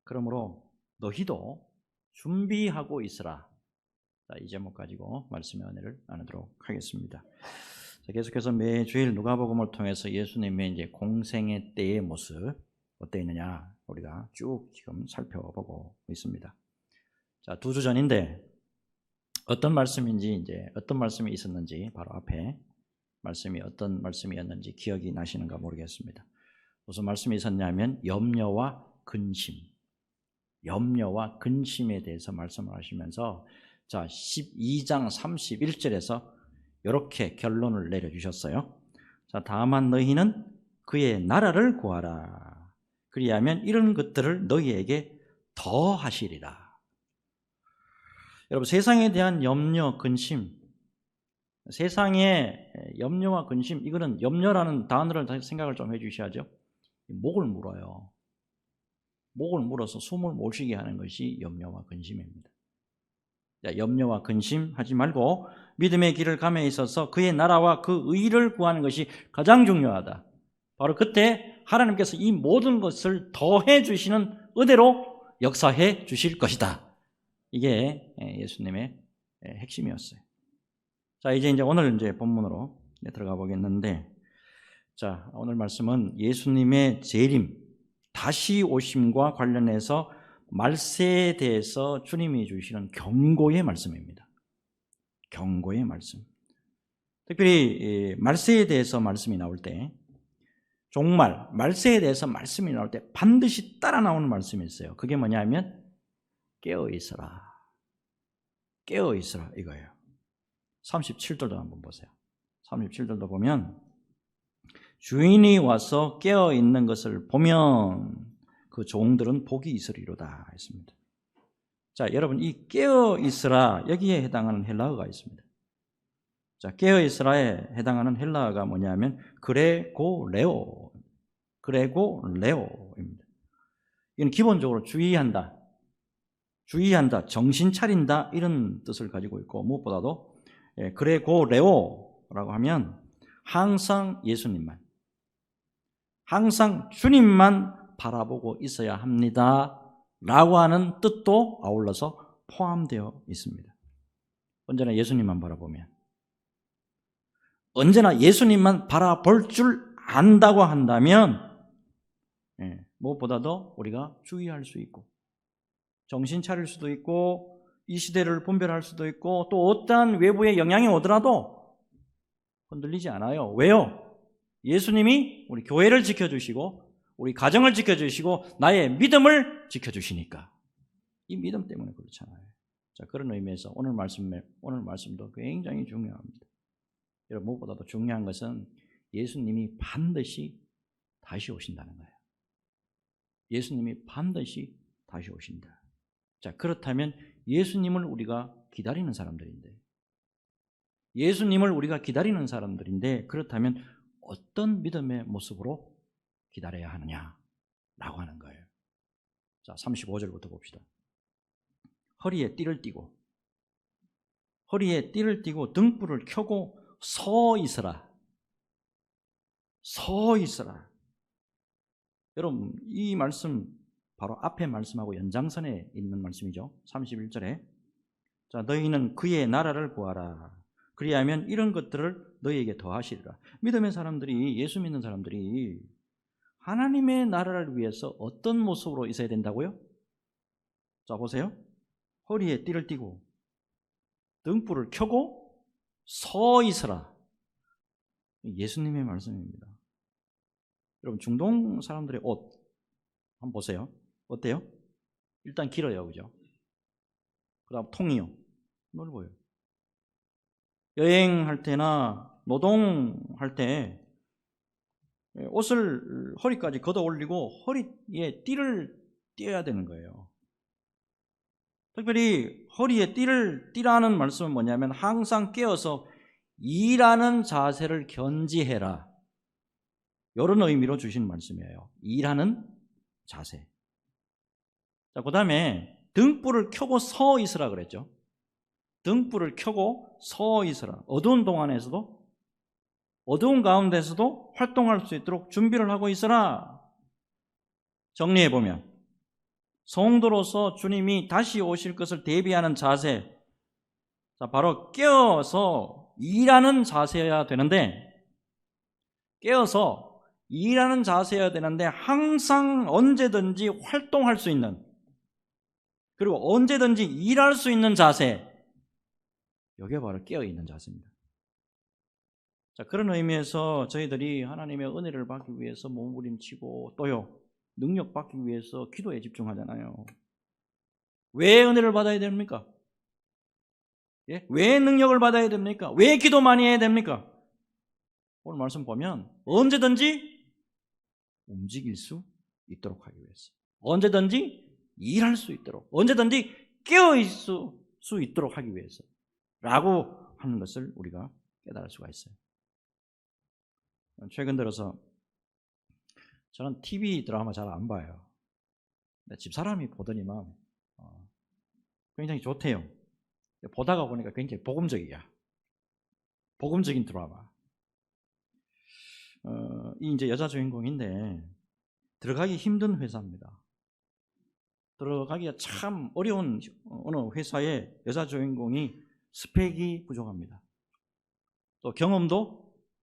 그러므로 너희도 준비하고 있으라. 자, 이 제목 가지고 말씀의 은혜를 나누도록 하겠습니다. 자, 계속해서 매주일 누가복음을 통해서 예수님의 이제 공생의 때의 모습 어떠 있느냐 우리가 쭉 지금 살펴보고 있습니다. 자, 2주 전인데 어떤 말씀인지 이제 어떤 말씀이 있었는지 바로 앞에 말씀이 어떤 말씀이었는지 기억이 나시는가 모르겠습니다. 무슨 말씀이 있었냐면 염려와 근심에 대해서 말씀을 하시면서 자 12장 31절에서 이렇게 결론을 내려주셨어요. 자, 다만 너희는 그의 나라를 구하라. 그리하면 이런 것들을 너희에게 더하시리라. 여러분, 세상에 대한 염려, 근심, 세상의 염려와 근심, 이거는 염려라는 단어를 생각을 좀 해주셔야죠. 목을 물어요. 목을 물어서 숨을 못 쉬게 하는 것이 염려와 근심입니다. 자, 염려와 근심 하지 말고 믿음의 길을 감에 있어서 그의 나라와 그 의를 구하는 것이 가장 중요하다. 바로 그때 하나님께서 이 모든 것을 더해 주시는 은혜로 역사해 주실 것이다. 이게 예수님의 핵심이었어요. 자, 이제 오늘 본문으로 들어가 보겠는데, 자, 오늘 말씀은 예수님의 재림, 다시 오심과 관련해서 말세에 대해서 주님이 주시는 경고의 말씀입니다. 경고의 말씀. 특별히 말세에 대해서 말씀이 나올 때, 종말, 말세에 대해서 말씀이 나올 때 반드시 따라 나오는 말씀이 있어요. 그게 뭐냐면 깨어있어라. 깨어있어라 이거예요. 37절도 한번 보세요. 37절도 보면 주인이 와서 깨어있는 것을 보면 그 종들은 복이 있으리로다 했습니다. 자, 여러분, 이 깨어있으라 여기에 해당하는 헬라어가 있습니다. 자, 깨어있으라에 해당하는 헬라어가 뭐냐면 그레고레오입니다. 이건 기본적으로 주의한다, 정신 차린다 이런 뜻을 가지고 있고, 무엇보다도 그레고레오라고 하면 항상 예수님만, 항상 주님만 바라보고 있어야 합니다 라고 하는 뜻도 아울러서 포함되어 있습니다. 언제나 예수님만 바라보면, 언제나 예수님만 바라볼 줄 안다고 한다면 무엇보다도 우리가 주의할 수 있고 정신 차릴 수도 있고 이 시대를 분별할 수도 있고 또 어떠한 외부의 영향이 오더라도 흔들리지 않아요. 왜요? 예수님이 우리 교회를 지켜주시고 우리 가정을 지켜주시고 나의 믿음을 지켜주시니까. 이 믿음 때문에 그렇잖아요. 자, 그런 의미에서 오늘 말씀도 굉장히 중요합니다. 여러분, 무엇보다도 중요한 것은 예수님이 반드시 다시 오신다는 거예요. 예수님이 반드시 다시 오신다. 자, 그렇다면 예수님을 우리가 기다리는 사람들인데, 그렇다면 어떤 믿음의 모습으로 기다려야 하느냐라고 하는 거예요. 자, 35절부터 봅시다. 허리에 띠를 띠고 등불을 켜고 서 있으라. 여러분, 이 말씀 바로 앞에 말씀하고 연장선에 있는 말씀이죠. 31절에 자, 너희는 그의 나라를 구하라. 그리하면 이런 것들을 너희에게 더하시리라. 믿음의 사람들이, 예수 믿는 사람들이 하나님의 나라를 위해서 어떤 모습으로 있어야 된다고요? 자, 보세요. 허리에 띠를 띠고 등불을 켜고 서 있으라. 예수님의 말씀입니다. 여러분, 중동 사람들의 옷 한번 보세요. 어때요? 일단 길어요, 그죠? 그 다음 통이요, 넓어요. 여행할 때나 노동할 때 옷을 허리까지 걷어 올리고 허리에 띠를 띄어야 되는 거예요. 특별히 허리에 띠를 띠라는 말씀은 뭐냐면 항상 깨어서 일하는 자세를 견지해라, 이런 의미로 주신 말씀이에요. 일하는 자세. 자, 그 다음에 등불을 켜고 서 있으라 그랬죠. 등불을 켜고 서 있으라. 어두운 동안에서도, 어두운 가운데서도 활동할 수 있도록 준비를 하고 있으라. 정리해보면 성도로서 주님이 다시 오실 것을 대비하는 자세, 자, 바로 깨어서 일하는 자세여야 되는데, 깨어서 일하는 자세여야 되는데 항상 언제든지 활동할 수 있는, 그리고 언제든지 일할 수 있는 자세, 이게 바로 깨어있는 자세입니다. 자, 그런 의미에서 저희들이 하나님의 은혜를 받기 위해서 몸부림치고 또요 능력 받기 위해서 기도에 집중하잖아요. 왜 은혜를 받아야 됩니까? 예? 왜 능력을 받아야 됩니까? 왜 기도 많이 해야 됩니까? 오늘 말씀 보면 언제든지 움직일 수 있도록 하기 위해서, 언제든지 일할 수 있도록, 언제든지 깨어있을 수 있도록 하기 위해서 라고 하는 것을 우리가 깨달을 수가 있어요. 최근 들어서 저는 TV 드라마 잘 안 봐요. 집사람이 보더니만 굉장히 좋대요. 보다가 보니까 굉장히 복음적이야. 복음적인 드라마. 이 이제 여자 주인공인데 들어가기 힘든 회사입니다. 들어가기가 참 어려운 어느 회사에 여자 주인공이 스펙이 부족합니다. 또 경험도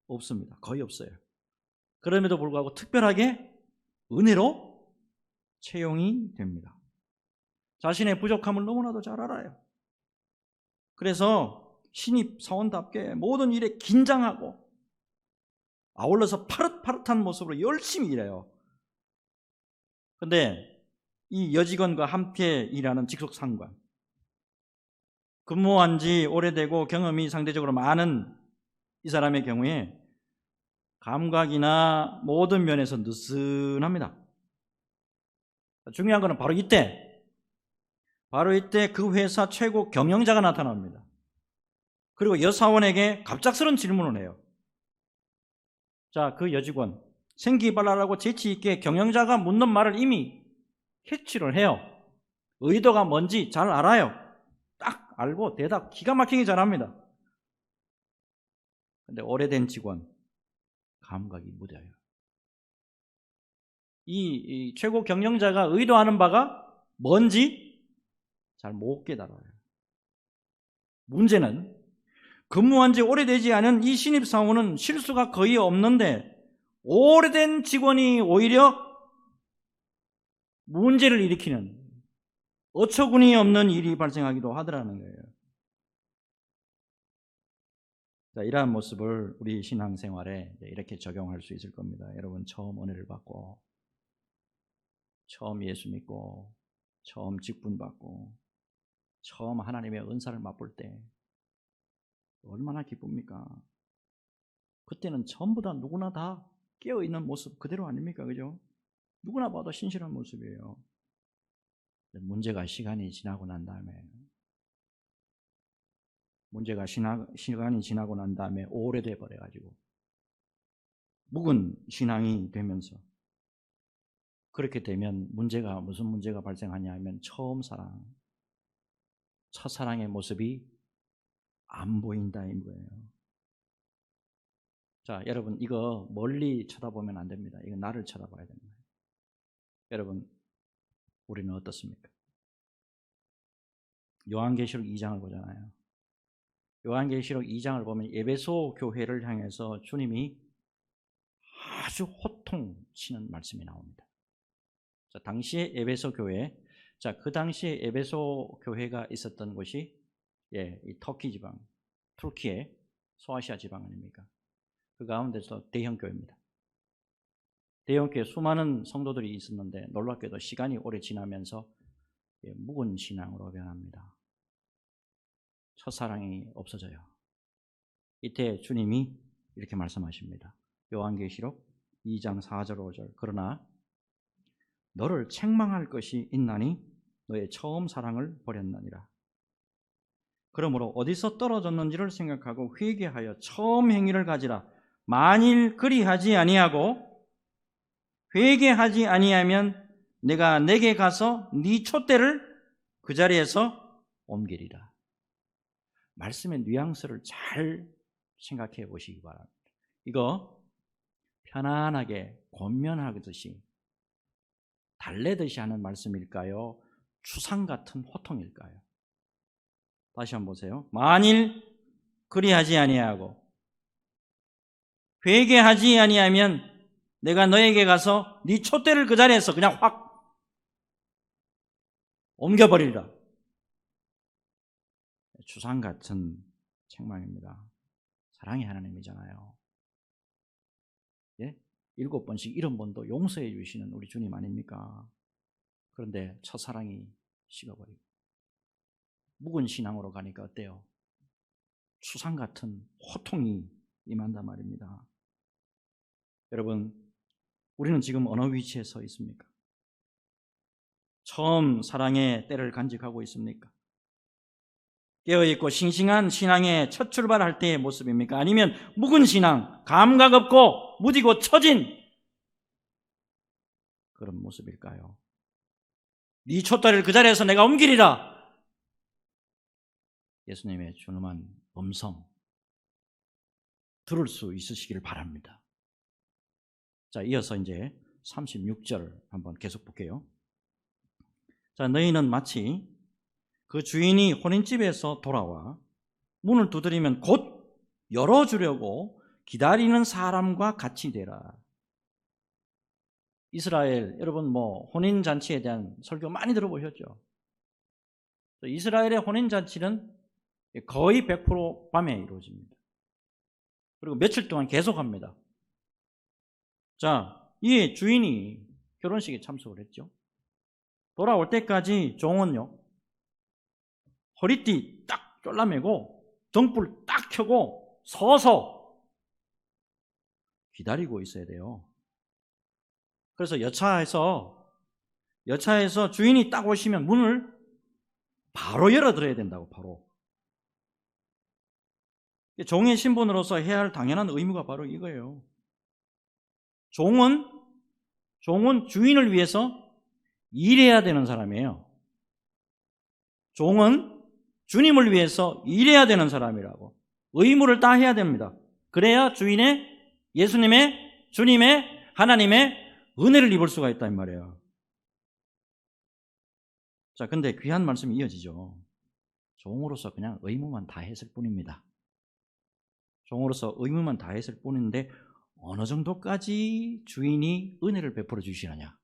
없습니다. 거의 없어요. 그럼에도 불구하고 특별하게 은혜로 채용이 됩니다. 자신의 부족함을 너무나도 잘 알아요. 그래서 신입 사원답게 모든 일에 긴장하고 아울러서 파릇파릇한 모습으로 열심히 일해요. 그런데 이 여직원과 함께 일하는 직속 상관, 근무한 지 오래되고 경험이 상대적으로 많은 이 사람의 경우에 감각이나 모든 면에서 느슨합니다. 중요한 것은 바로 이때 그 회사 최고 경영자가 나타납니다. 그리고 여사원에게 갑작스러운 질문을 해요. 자, 그 여직원 생기발랄하고 재치있게 경영자가 묻는 말을 이미 캐치를 해요. 의도가 뭔지 잘 알아요. 딱 알고 대답 기가 막히게 잘합니다. 근데 오래된 직원 감각이 무뎌요. 이 최고 경영자가 의도하는 바가 뭔지 잘 못 깨달아요. 문제는 근무한 지 오래되지 않은 이 신입사원은 실수가 거의 없는데 오래된 직원이 오히려 문제를 일으키는 어처구니 없는 일이 발생하기도 하더라는 거예요. 자, 이러한 모습을 우리 신앙생활에 이렇게 적용할 수 있을 겁니다. 여러분, 처음 은혜를 받고 처음 예수 믿고 처음 직분 받고 처음 하나님의 은사를 맛볼 때 얼마나 기쁩니까? 그때는 전부 다 누구나 다 깨어있는 모습 그대로 아닙니까? 그죠? 누구나 봐도 신실한 모습이에요. 문제가 시간이 지나고 난 다음에 시간이 지나고 난 다음에 오래돼 버려가지고 묵은 신앙이 되면서, 그렇게 되면 무슨 문제가 발생하냐 하면 처음 사랑, 첫사랑의 모습이 안 보인다인 거예요. 자, 여러분, 이거 멀리 쳐다보면 안 됩니다. 이거 나를 쳐다봐야 됩니다. 여러분, 우리는 어떻습니까? 요한계시록 2장을 보잖아요. 요한계시록 2장을 보면 에베소 교회를 향해서 주님이 아주 호통치는 말씀이 나옵니다. 자, 당시에 에베소 교회, 자, 그 당시에 에베소 교회가 있었던 곳이 이 터키 지방, 투르키의 소아시아 지방 아닙니까? 그 가운데서 대형 교회입니다. 대형 교회 수많은 성도들이 있었는데 놀랍게도 시간이 오래 지나면서 묵은 신앙으로 변합니다. 첫사랑이 없어져요. 이때 주님이 이렇게 말씀하십니다. 요한계시록 2장 4절 5절. 그러나 너를 책망할 것이 있나니 너의 처음 사랑을 버렸느니라. 그러므로 어디서 떨어졌는지를 생각하고 회개하여 처음 행위를 가지라. 만일 그리하지 아니하고 회개하지 아니하면 내가 내게 가서 네 촛대를 그 자리에서 옮기리라. 말씀의 뉘앙스를 잘 생각해 보시기 바랍니다. 이거 편안하게 권면하듯이 달래듯이 하는 말씀일까요? 추상 같은 호통일까요? 다시 한번 보세요. 만일 그리하지 아니하고 회개하지 아니하면 내가 너에게 가서 네 촛대를 그 자리에서 그냥 확 옮겨버리리라. 추상 같은 책망입니다. 사랑의 하나님이잖아요. 예? 7번씩 70번도 용서해 주시는 우리 주님 아닙니까? 그런데 첫사랑이 식어버리고 묵은 신앙으로 가니까 어때요? 추상 같은 호통이 임한단 말입니다. 여러분, 우리는 지금 어느 위치에 서 있습니까? 처음 사랑의 때를 간직하고 있습니까? 깨어있고 싱싱한 신앙의 첫 출발할 때의 모습입니까? 아니면 묵은 신앙, 감각 없고 무디고 처진 그런 모습일까요? 네 촛다리를 그 자리에서 내가 옮기리라. 예수님의 준엄한 음성 들을 수 있으시기를 바랍니다. 자, 이어서 이제 36절 한번 계속 볼게요. 자, 너희는 마치 그 주인이 혼인집에서 돌아와 문을 두드리면 곧 열어주려고 기다리는 사람과 같이 되라. 이스라엘, 여러분 혼인잔치에 대한 설교 많이 들어보셨죠? 이스라엘의 혼인잔치는 거의 100% 밤에 이루어집니다. 그리고 며칠 동안 계속합니다. 자, 이 주인이 결혼식에 참석을 했죠. 돌아올 때까지 종은요, 허리띠 딱 졸라매고 등불 딱 켜고 서서 기다리고 있어야 돼요. 그래서 여차에서 주인이 딱 오시면 문을 바로 열어드려야 된다고. 바로 종의 신분으로서 해야 할 당연한 의무가 바로 이거예요. 종은 주인을 위해서 일해야 되는 사람이에요. 종은 주님을 위해서 일해야 되는 사람이라고. 의무를 다해야 됩니다. 그래야 예수님의, 주님의, 하나님의 은혜를 입을 수가 있다 이 말이에요. 자, 근데 귀한 말씀이 이어지죠. 종으로서 그냥 의무만 다했을 뿐입니다. 종으로서 의무만 다했을 뿐인데 어느 정도까지 주인이 은혜를 베풀어 주시느냐.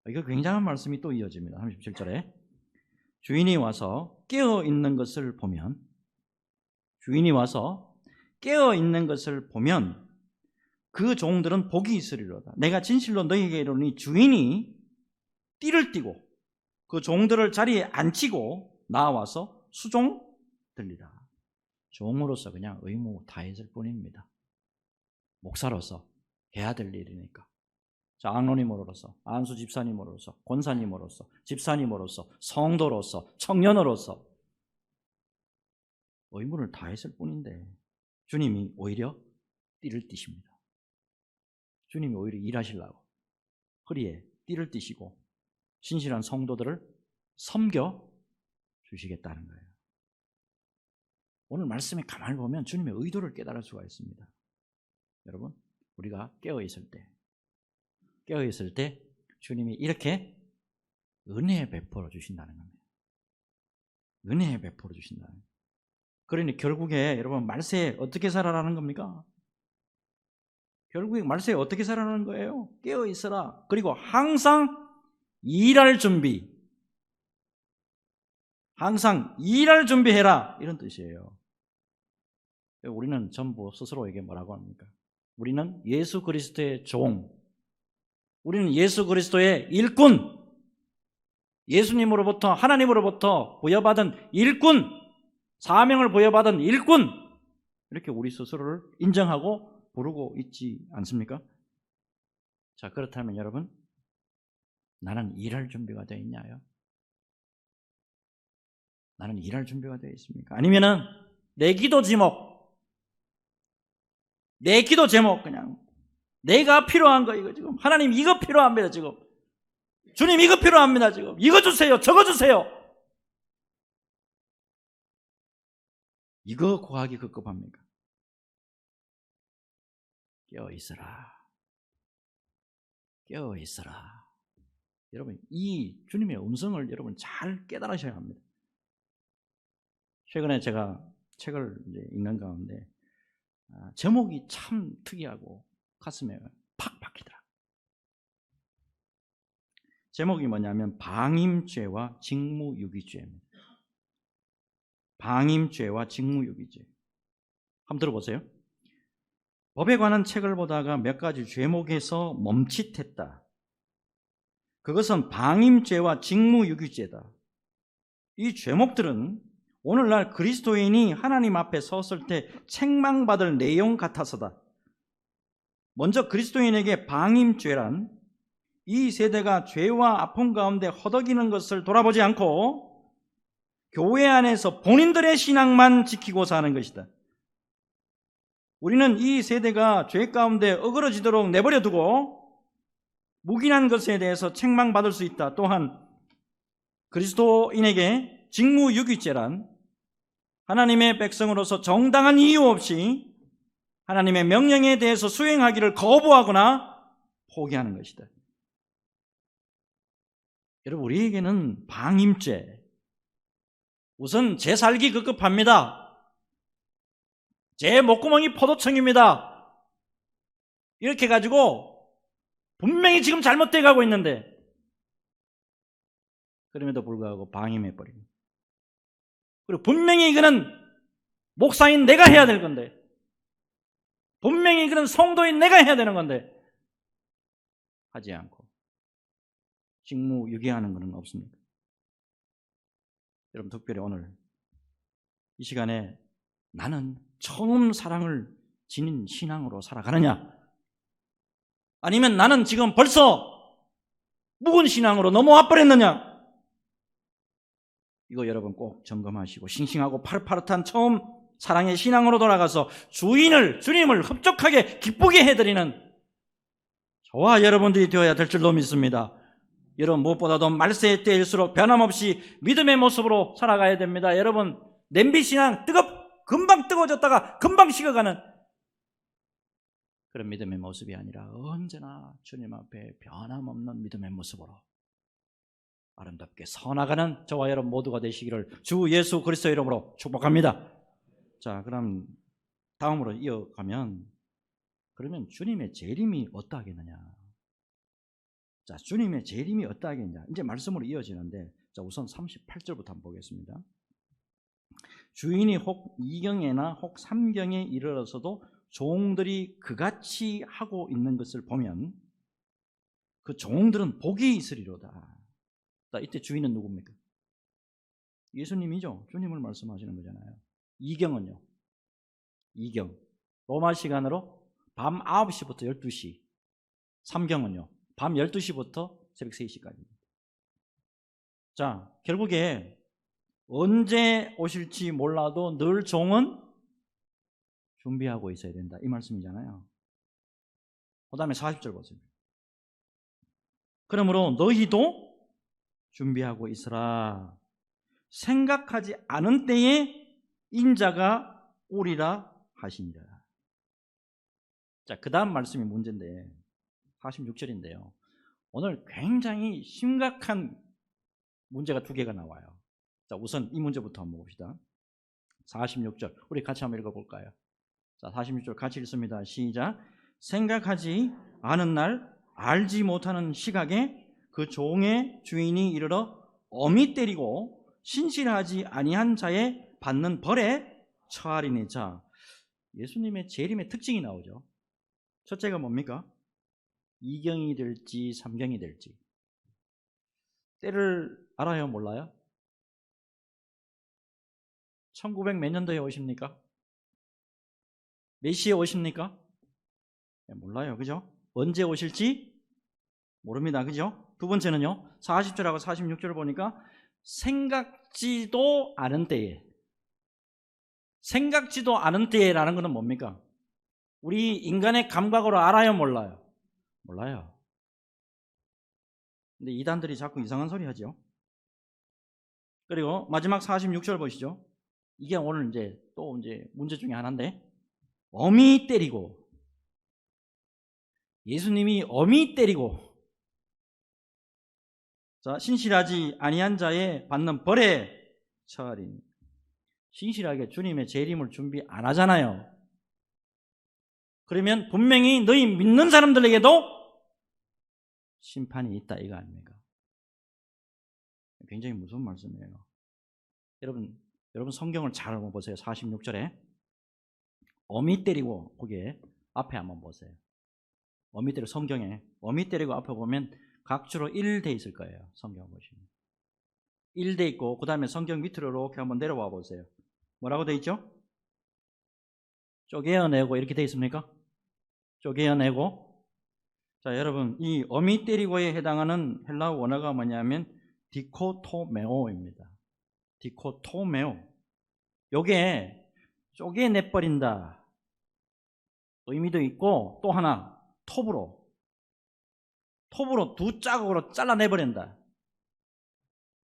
이거 굉장한 말씀이 또 이어집니다. 37절에 주인이 와서 깨어 있는 것을 보면 그 종들은 복이 있으리로다. 내가 진실로 너희에게 이르노니 주인이 띠를 띠고 그 종들을 자리에 앉히고 나와서 수종 들리라. 종으로서 그냥 의무 다했을 뿐입니다. 목사로서 해야 될 일이니까. 자, 장로님으로서, 안수 집사님으로서, 권사님으로서, 집사님으로서, 성도로서, 청년으로서 의무를 다했을 뿐인데 주님이 오히려 띠를 띠십니다. 주님이 오히려 일하시려고 허리에 띠를 띠시고 신실한 성도들을 섬겨 주시겠다는 거예요. 오늘 말씀에 가만히 보면 주님의 의도를 깨달을 수가 있습니다. 여러분, 우리가 깨어있을 때 주님이 이렇게 은혜 베풀어 주신다는 겁니다. 은혜 베풀어 주신다는 겁니다. 그러니 결국에 여러분 말세에 어떻게 살아라는 겁니까? 결국에 말세에 어떻게 살아라는 거예요? 깨어있어라. 그리고 항상 일할 준비. 항상 일할 준비해라. 이런 뜻이에요. 우리는 전부 스스로에게 뭐라고 합니까? 우리는 예수 그리스도의 종. 우리는 예수 그리스도의 일꾼. 예수님으로부터 하나님으로부터 부여받은 일꾼. 사명을 부여받은 일꾼. 이렇게 우리 스스로를 인정하고 부르고 있지 않습니까? 자, 그렇다면 여러분, 나는 일할 준비가 되어 있냐요? 나는 일할 준비가 되어 있습니까? 아니면은 내 기도 제목 그냥 내가 필요한 거 이거 지금 하나님 이거 필요합니다. 지금 주님 이거 필요합니다. 지금 이거 주세요. 저거 주세요. 이거 구하기 급급합니까? 깨어 있어라. 여러분, 이 주님의 음성을 여러분 잘 깨달으셔야 합니다. 최근에 제가 책을 이제 읽는 가운데 제목이 참 특이하고 가슴에 팍 박히더라. 제목이 뭐냐면 방임죄와 직무유기죄입니다. 방임죄와 직무유기죄. 한번 들어보세요. 법에 관한 책을 보다가 몇 가지 죄목에서 멈칫했다. 그것은 방임죄와 직무유기죄다. 이 죄목들은 오늘날 그리스도인이 하나님 앞에 섰을 때 책망받을 내용 같아서다. 먼저 그리스도인에게 방임죄란 이 세대가 죄와 아픔 가운데 허덕이는 것을 돌아보지 않고 교회 안에서 본인들의 신앙만 지키고 사는 것이다. 우리는 이 세대가 죄 가운데 어그러지도록 내버려 두고 묵인한 것에 대해서 책망받을 수 있다. 또한 그리스도인에게 직무유기죄란 하나님의 백성으로서 정당한 이유 없이 하나님의 명령에 대해서 수행하기를 거부하거나 포기하는 것이다. 여러분, 우리에게는 방임죄, 우선 제 살기 급급합니다. 제 목구멍이 포도청입니다. 이렇게 가지고 분명히 지금 잘못돼 가고 있는데 그럼에도 불구하고 방임해버리고, 그리고 분명히 이거는 목사인 내가 해야 될 건데, 분명히 이거는 성도인 내가 해야 되는 건데 하지 않고 직무유기하는 것은 없습니까? 여러분, 특별히 오늘 이 시간에 나는 처음 사랑을 지닌 신앙으로 살아가느냐, 아니면 나는 지금 벌써 묵은 신앙으로 넘어와 버렸느냐, 이거 여러분 꼭 점검하시고 싱싱하고 파릇파릇한 처음 사랑의 신앙으로 돌아가서 주님을 흡족하게 기쁘게 해드리는 저와 여러분들이 되어야 될 줄로 믿습니다. 여러분, 무엇보다도 말세의 때일수록 변함없이 믿음의 모습으로 살아가야 됩니다. 여러분, 냄비 신앙 금방 뜨거워졌다가 금방 식어가는 그런 믿음의 모습이 아니라 언제나 주님 앞에 변함없는 믿음의 모습으로 아름답게 서나가는 저와 여러분 모두가 되시기를 주 예수 그리스도 이름으로 축복합니다. 자, 그럼 다음으로 이어가면, 그러면 주님의 재림이 어떠하겠느냐? 자, 주님의 재림이 어떠하겠냐? 이제 말씀으로 이어지는데, 자, 우선 38절부터 한번 보겠습니다. 주인이 혹 2경에나 혹 3경에 이르러서도 종들이 그같이 하고 있는 것을 보면 그 종들은 복이 있으리로다. 자, 이때 주인은 누굽니까? 예수님이죠. 주님을 말씀하시는 거잖아요. 2경은요, 2경 로마 시간으로 밤 9시부터 12시, 3경은요 밤 12시부터 새벽 3시까지입니다. 자, 결국에 언제 오실지 몰라도 늘 종은 준비하고 있어야 된다, 이 말씀이잖아요. 그 다음에 40절 보세요. 그러므로 너희도 준비하고 있으라. 생각하지 않은 때에 인자가 오리라 하시니라. 자, 그 다음 말씀이 문제인데 46절인데요. 오늘 굉장히 심각한 문제가 두 개가 나와요. 자, 우선 이 문제부터 한번 봅시다. 46절 우리 같이 한번 읽어볼까요? 자, 46절 같이 읽습니다. 시작. 생각하지 않은 날 알지 못하는 시각에 그 종의 주인이 이르러 엄히 때리고 신실하지 아니한 자의 받는 벌에 처하리니. 자, 예수님의 재림의 특징이 나오죠. 첫째가 뭡니까? 2경이 될지 3경이 될지 때를 알아요, 몰라요? 1900 몇 년도에 오십니까? 몇 시에 오십니까? 몰라요, 그죠? 언제 오실지 모릅니다, 그죠? 두 번째는요, 40절하고 46절을 보니까 생각지도 않은 때에. 생각지도 않은 때라는 것은 뭡니까? 우리 인간의 감각으로 알아요, 몰라요? 몰라요. 근데 이단들이 자꾸 이상한 소리 하죠. 그리고 마지막 46절 보시죠. 이게 오늘 이제 또 이제 문제 중에 하나인데, 엄히 때리고, 예수님이 엄히 때리고, 자, 신실하지 아니한 자에 받는 벌에 처하리니. 신실하게 주님의 재림을 준비 안 하잖아요. 그러면 분명히 너희 믿는 사람들에게도 심판이 있다 이거 아닙니까? 굉장히 무서운 말씀이에요. 여러분 성경을 잘 한번 보세요. 46절에 어미 때리고 거기에 앞에 한번 보세요. 어미 때리고 성경에 어미 때리고 앞에 보면 각주로 1돼 있을 거예요. 성경 보시면 1돼 있고 그 다음에 성경 밑으로 이렇게 한번 내려와 보세요. 뭐라고 돼 있죠? 쪼개어내고 이렇게 돼 있습니까? 쪼개어내고. 자, 여러분 이 어미 때리고에 해당하는 헬라어 원어가 뭐냐면 디코토메오입니다. 디코토메오. 요게 쪼개내버린다 의미도 있고, 또 하나 톱으로 두 자국으로 잘라내버린다,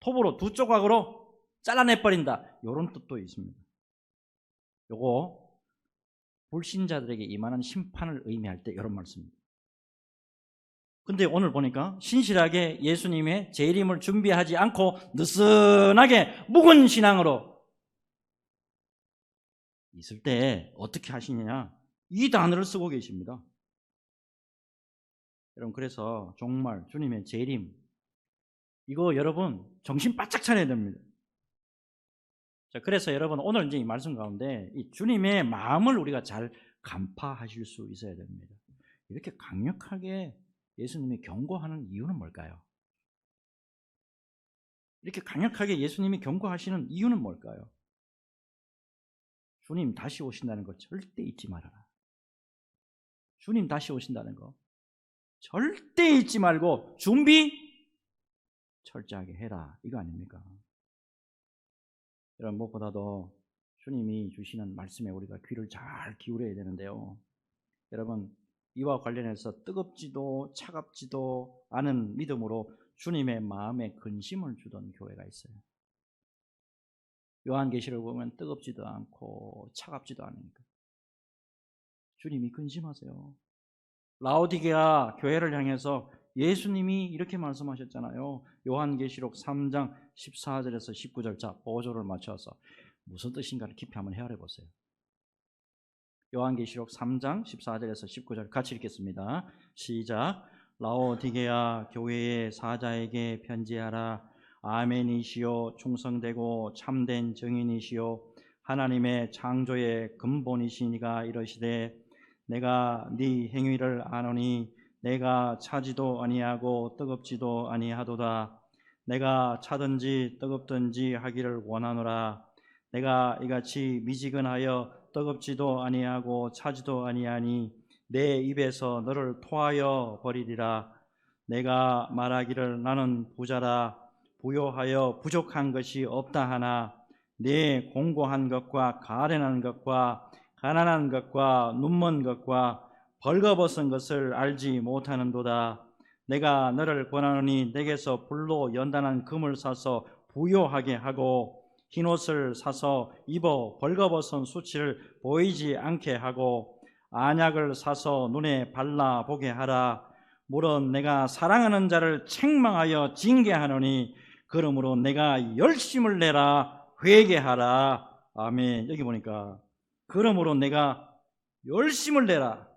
톱으로 두 조각으로 잘라내버린다, 이런 뜻도 있습니다. 요거 불신자들에게 임하는 심판을 의미할 때 이런 말씀입니다. 근데 오늘 보니까 신실하게 예수님의 재림을 준비하지 않고 느슨하게 묵은 신앙으로 있을 때 어떻게 하시느냐, 이 단어를 쓰고 계십니다. 여러분, 그래서 정말 주님의 재림, 이거 여러분 정신 바짝 차려야 됩니다. 자, 그래서 여러분 오늘 이제 이 말씀 가운데 이 주님의 마음을 우리가 잘 간파하실 수 있어야 됩니다. 이렇게 강력하게 예수님이 경고하는 이유는 뭘까요? 이렇게 강력하게 예수님이 경고하시는 이유는 뭘까요? 주님 다시 오신다는 거 절대 잊지 말아라. 주님 다시 오신다는 거 절대 잊지 말고 준비 철저하게 해라, 이거 아닙니까? 여러분, 무엇보다도 주님이 주시는 말씀에 우리가 귀를 잘 기울여야 되는데요. 여러분, 이와 관련해서 뜨겁지도 차갑지도 않은 믿음으로 주님의 마음에 근심을 주던 교회가 있어요. 요한계시를 보면 뜨겁지도 않고 차갑지도 않으니까 주님이 근심하세요. 라오디게아 교회를 향해서 예수님이 이렇게 말씀하셨잖아요. 요한계시록 3장 14절에서 19절. 자, 5절을 맞춰서 무슨 뜻인가를 깊이 한번 헤아려 보세요. 요한계시록 3장 14절에서 19절 같이 읽겠습니다. 시작. 라오디게아 교회의 사자에게 편지하라. 아멘이시요 충성되고 참된 증인이시요 하나님의 창조의 근본이시니가 이러시되 내가 네 행위를 아노니 내가 차지도 아니하고 뜨겁지도 아니하도다. 내가 차든지 뜨겁든지 하기를 원하노라. 내가 이같이 미지근하여 뜨겁지도 아니하고 차지도 아니하니 내 입에서 너를 토하여 버리리라. 내가 말하기를 나는 부자라 부요하여 부족한 것이 없다 하나 내 공고한 것과 가련한 것과 가난한 것과 눈먼 것과 벌거벗은 것을 알지 못하는도다. 내가 너를 권하노니 내게서 불로 연단한 금을 사서 부요하게 하고 흰옷을 사서 입어 벌거벗은 수치를 보이지 않게 하고 안약을 사서 눈에 발라보게 하라. 물론 내가 사랑하는 자를 책망하여 징계하노니 그러므로 내가 열심을 내라 회개하라. 아멘. 여기 보니까 그러므로 내가 열심을 내라.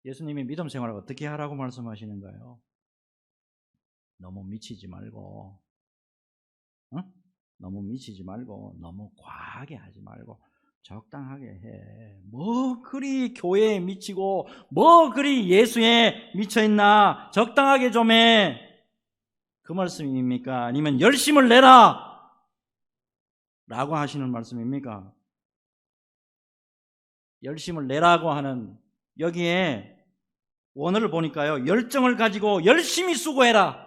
예수님이 믿음 생활을 어떻게 하라고 말씀하시는가요? 너무 미치지 말고, 응? 너무 미치지 말고, 너무 과하게 하지 말고 적당하게 해. 뭐 그리 교회에 미치고 뭐 그리 예수에 미쳐있나, 적당하게 좀 해. 그 말씀입니까? 아니면 열심을 내라 라고 하시는 말씀입니까? 열심을 내라고 하는, 여기에 원어를 보니까요, 열정을 가지고 열심히 수고해라.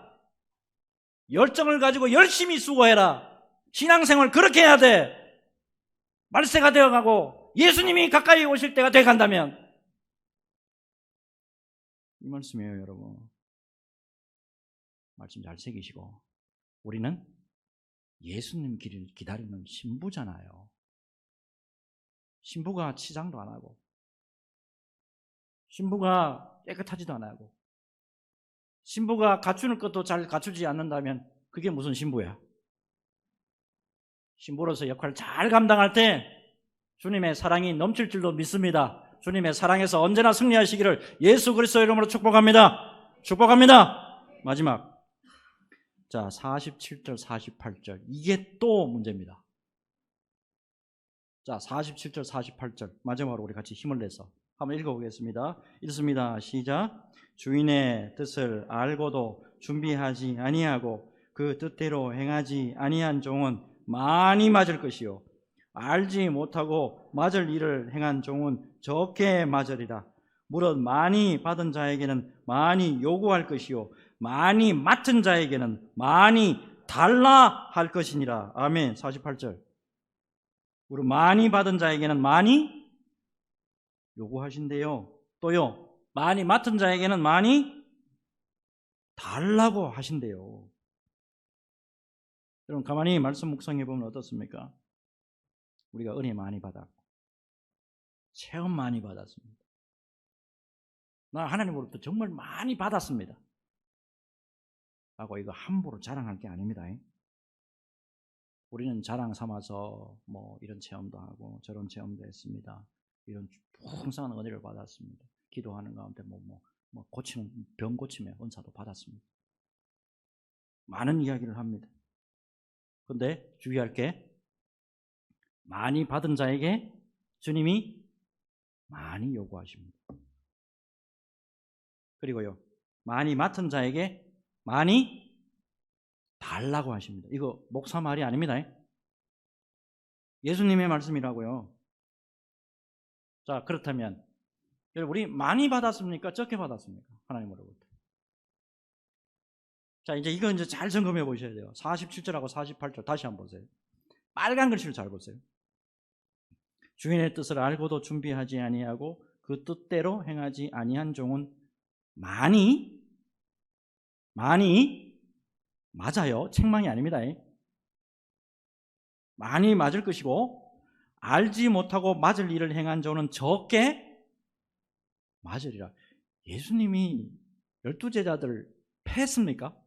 열정을 가지고 열심히 수고해라. 신앙생활 그렇게 해야 돼. 말세가 되어가고 예수님이 가까이 오실 때가 돼간다면, 이 말씀이에요. 여러분, 말씀 잘 새기시고. 우리는 예수님 길을 기다리는 신부잖아요. 신부가 치장도 안 하고 신부가 깨끗하지도 안 하고 신부가 갖추는 것도 잘 갖추지 않는다면 그게 무슨 신부야? 신부로서 역할을 잘 감당할 때 주님의 사랑이 넘칠 줄로 믿습니다. 주님의 사랑에서 언제나 승리하시기를 예수 그리스도의 이름으로 축복합니다. 축복합니다. 마지막, 자 47절 48절 이게 또 문제입니다. 자 47절 48절 마지막으로 우리 같이 힘을 내서 한번 읽어보겠습니다. 읽습니다. 시작. 주인의 뜻을 알고도 준비하지 아니하고 그 뜻대로 행하지 아니한 종은 많이 맞을 것이요 알지 못하고 맞을 일을 행한 종은 적게 맞으리라. 무릇 많이 받은 자에게는 많이 요구할 것이요 많이 맡은 자에게는 많이 달라 할 것이니라. 아멘. 48절. 무릇 많이 받은 자에게는 많이 요구하신대요. 또요 많이 맡은 자에게는 많이 달라고 하신대요. 여러분 가만히 말씀 묵상해 보면 어떻습니까? 우리가 은혜 많이 받았고 체험 많이 받았습니다. 나 하나님으로부터 정말 많이 받았습니다 하고 이거 함부로 자랑할 게 아닙니다. 우리는 자랑 삼아서 뭐 이런 체험도 하고 저런 체험도 했습니다. 이런 풍성한 은혜를 받았습니다. 기도하는 가운데 고치는 병 고침의 은사도 받았습니다. 많은 이야기를 합니다. 그런데 주의할 게 많이 받은 자에게 주님이 많이 요구하십니다. 그리고요 많이 맡은 자에게 많이 달라고 하십니다. 이거 목사 말이 아닙니다. 예수님의 말씀이라고요. 자 그렇다면 여러분 우리 많이 받았습니까? 적게 받았습니까? 하나님으로부터. 자 이제 이거 이제 잘 점검해 보셔야 돼요. 47절하고 48절 다시 한번 보세요. 빨간 글씨를 잘 보세요. 주인의 뜻을 알고도 준비하지 아니하고 그 뜻대로 행하지 아니한 종은 많이 맞아요. 책망이 아닙니다. 많이 맞을 것이고 알지 못하고 맞을 일을 행한 종은 적게 맞으리라. 예수님이 12제자들 패했습니까?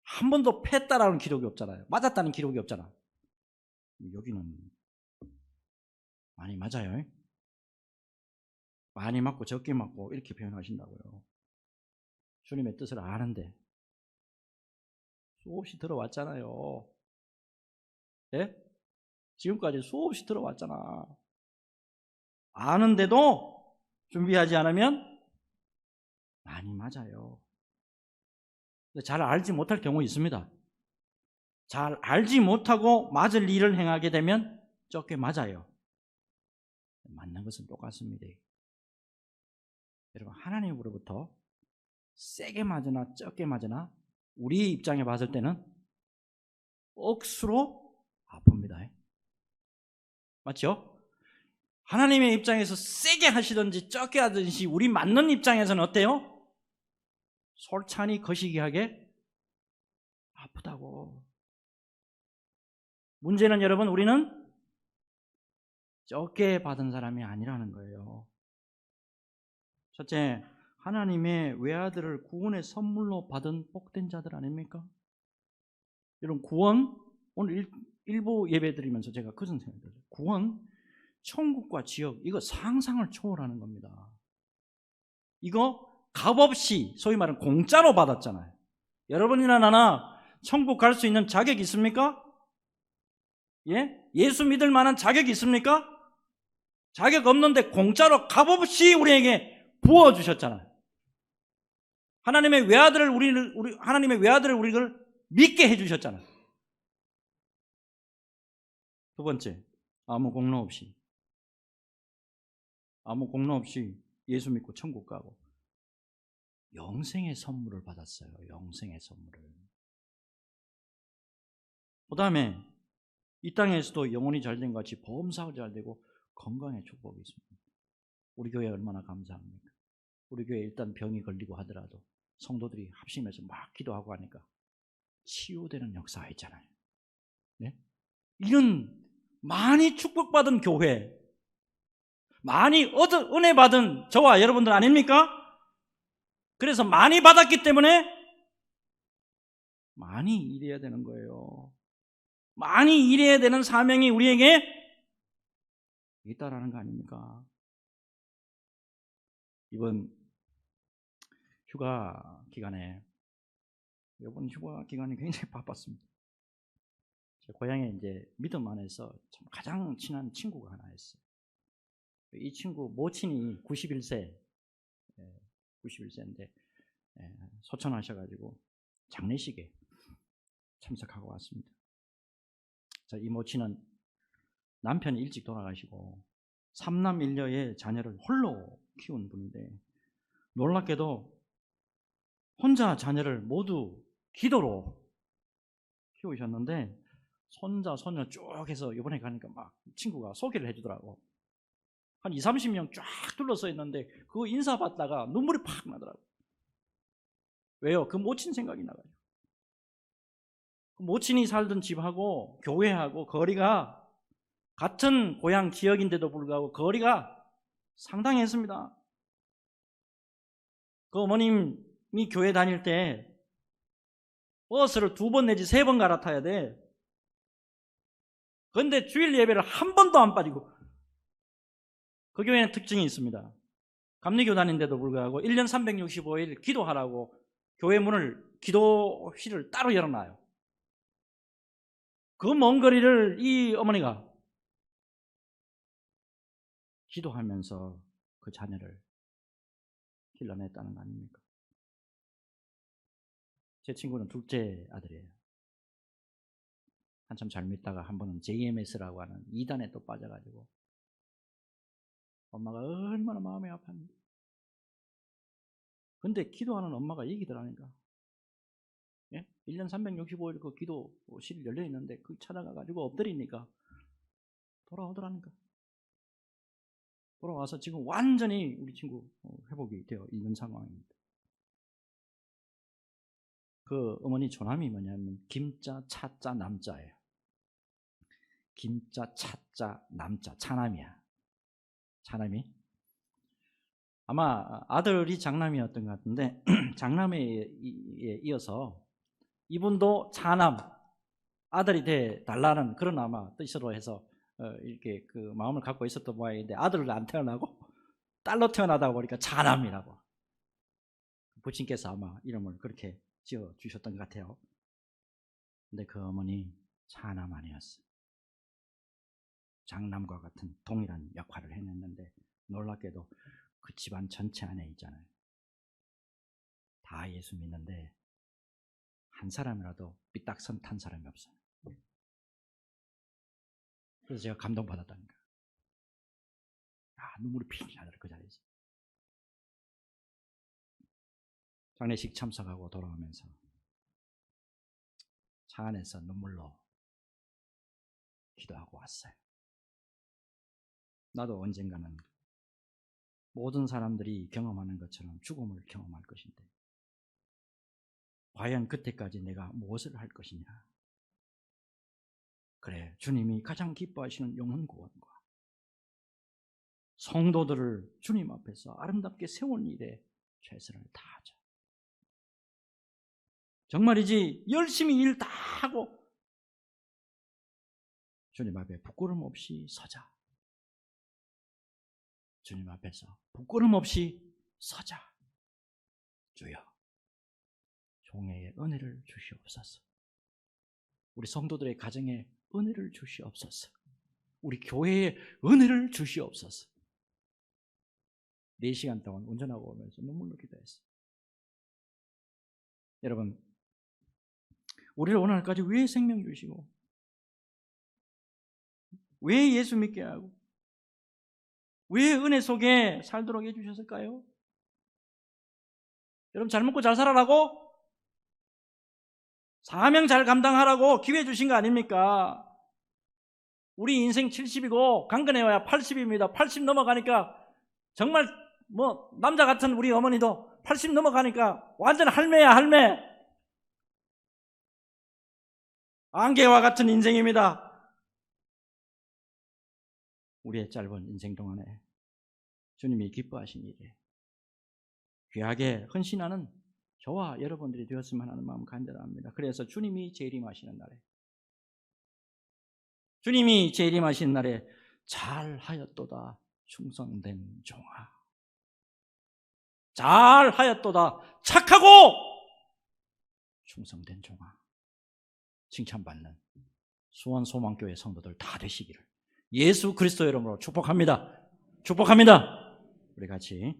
한 번도 패했다라는 기록이 없잖아요. 맞았다는 기록이 없잖아. 여기는 많이 맞아요. 많이 맞고 적게 맞고 이렇게 표현하신다고요. 주님의 뜻을 아는데 수없이 들어왔잖아요. 예? 지금까지 수없이 들어왔잖아. 아는데도 준비하지 않으면 많이 맞아요. 잘 알지 못할 경우 있습니다. 잘 알지 못하고 맞을 일을 행하게 되면 적게 맞아요. 맞는 것은 똑같습니다. 여러분 하나님으로부터 세게 맞으나 적게 맞으나 우리 입장에 봤을 때는 억수로 아픕니다. 맞죠? 하나님의 입장에서 세게 하시든지 적게 하든지 우리 맞는 입장에서는 어때요? 솔찬히 거시기하게 아프다고. 문제는 여러분 우리는 적게 받은 사람이 아니라는 거예요. 첫째, 하나님의 외아들을 구원의 선물로 받은 복된 자들 아닙니까? 여러분 구원, 오늘 일부 예배 드리면서 제가 그런 생각이 들어요. 구원, 천국과 지역, 이거 상상을 초월하는 겁니다. 이거 값없이 소위 말하는 공짜로 받았잖아요. 여러분이나 나나 천국 갈 수 있는 자격이 있습니까? 예? 예수 믿을 만한 자격이 있습니까? 자격 없는데 공짜로 값없이 우리에게 부어주셨잖아요. 하나님의 외아들을 우리를 믿게 해주셨잖아요. 두 번째, 아무 공로 없이 예수 믿고 천국 가고 영생의 선물을 받았어요. 영생의 선물을. 그 다음에 이 땅에서도 영혼이 잘된 것 같이 보험사가 잘되고 건강의 축복이 있습니다. 우리 교회 얼마나 감사합니까? 우리 교회 일단 병이 걸리고 하더라도 성도들이 합심해서 막 기도하고 하니까 치유되는 역사가 있잖아요. 네? 이런 많이 축복받은 교회, 많이 은혜 받은 저와 여러분들 아닙니까? 그래서 많이 받았기 때문에 많이 일해야 되는 거예요. 많이 일해야 되는 사명이 우리에게 있다라는 거 아닙니까? 이번 휴가 기간에 굉장히 바빴습니다. 제 고향에 이제 믿음 안에서 참 가장 친한 친구가 하나 있어요. 이 친구 모친이 91세인데 소천하셔가지고 장례식에 참석하고 왔습니다. 이 모친은 남편이 일찍 돌아가시고 3남 1녀의 자녀를 홀로 키운 분인데 놀랍게도 혼자 자녀를 모두 기도로 키우셨는데 손자 손녀 쭉 해서 이번에 가니까 막 친구가 소개를 해주더라고. 한 20, 30명 쫙 둘러서 있는데 그거 인사받다가 눈물이 팍 나더라고. 왜요? 그 모친 생각이 나가지고. 그 모친이 살던 집하고 교회하고 거리가 같은 고향 지역인데도 불구하고 거리가 상당히 했습니다. 그 어머님이 교회 다닐 때 버스를 2번 내지 3번 갈아타야 돼. 그런데 주일 예배를 한 번도 안 빠지고. 그 교회는 특징이 있습니다. 감리교단인데도 불구하고 1년 365일 기도하라고 교회 문을 기도실을 따로 열어놔요. 그 먼 거리를 이 어머니가 기도하면서 그 자녀를 길러냈다는 거 아닙니까? 제 친구는 둘째 아들이에요. 한참 잘 믿다가 한 번은 JMS라고 하는 이단에 또 빠져가지고 엄마가 얼마나 마음이 아팠는지. 근데 기도하는 엄마가 얘기더라니까. 예? 1년 365일 그 기도실 열려 있는데 그 찾아가가지고 엎드리니까 돌아오더라니까. 돌아와서 지금 완전히 우리 친구 회복이 되어 있는 상황입니다. 그 어머니 조남이 뭐냐면 김자, 차자, 남자예요. 김자, 차자, 남자, 차남이야. 차남이. 아마 아들이 장남이었던 것 같은데 장남에 이어서 이분도 차남, 아들이 돼 달라는 그런 아마 뜻으로 해서 이렇게 그 마음을 갖고 있었던 모양인데 아들을 안 태어나고 딸로 태어나다 보니까 차남이라고 부친께서 아마 이름을 그렇게 지어 주셨던 것 같아요. 근데 그 어머니 차남 아니었어요. 장남과 같은 동일한 역할을 했는데 놀랍게도 그 집안 전체 안에 있잖아요. 다 예수 믿는데 한 사람이라도 삐딱선 탄 사람이 없어요. 그래서 제가 감동받았다니까. 눈물이 핑 나더라 그 자리에서. 장례식 참석하고 돌아오면서 차 안에서 눈물로 기도하고 왔어요. 나도 언젠가는 모든 사람들이 경험하는 것처럼 죽음을 경험할 것인데 과연 그때까지 내가 무엇을 할 것이냐. 그래, 주님이 가장 기뻐하시는 영혼 구원과 성도들을 주님 앞에서 아름답게 세운 일에 최선을 다하자. 정말이지 열심히 일 다 하고 주님 앞에 부끄럼 없이 서자. 주님 앞에서 부끄럼 없이 서자. 주여, 종의 은혜를 주시옵소서. 우리 성도들의 가정에 은혜를 주시옵소서. 우리 교회에 은혜를 주시옵소서. 4시간 동안 운전하고 오면서 눈물로 기도했어요. 여러분, 우리를 오늘까지 왜 생명 주시고 왜 예수 믿게 하고 왜 은혜 속에 살도록 해주셨을까요? 여러분, 잘 먹고 잘 살아라고? 사명 잘 감당하라고 기회 주신 거 아닙니까? 우리 인생 70이고 강건해야 80입니다. 80 넘어가니까 정말 남자 같은 우리 어머니도 80 넘어가니까 완전 할매야, 할매. 안개와 같은 인생입니다. 우리의 짧은 인생 동안에 주님이 기뻐하신 일에 귀하게 헌신하는 저와 여러분들이 되었으면 하는 마음 간절합니다. 그래서 주님이 재림하시는 날에, 주님이 재림하시는 날에 잘하였도다 충성된 종아, 잘하였도다 착하고 충성된 종아, 칭찬받는 수원소망교회 성도들 다 되시기를 예수 그리스도 이름으로 축복합니다. 축복합니다. 우리 같이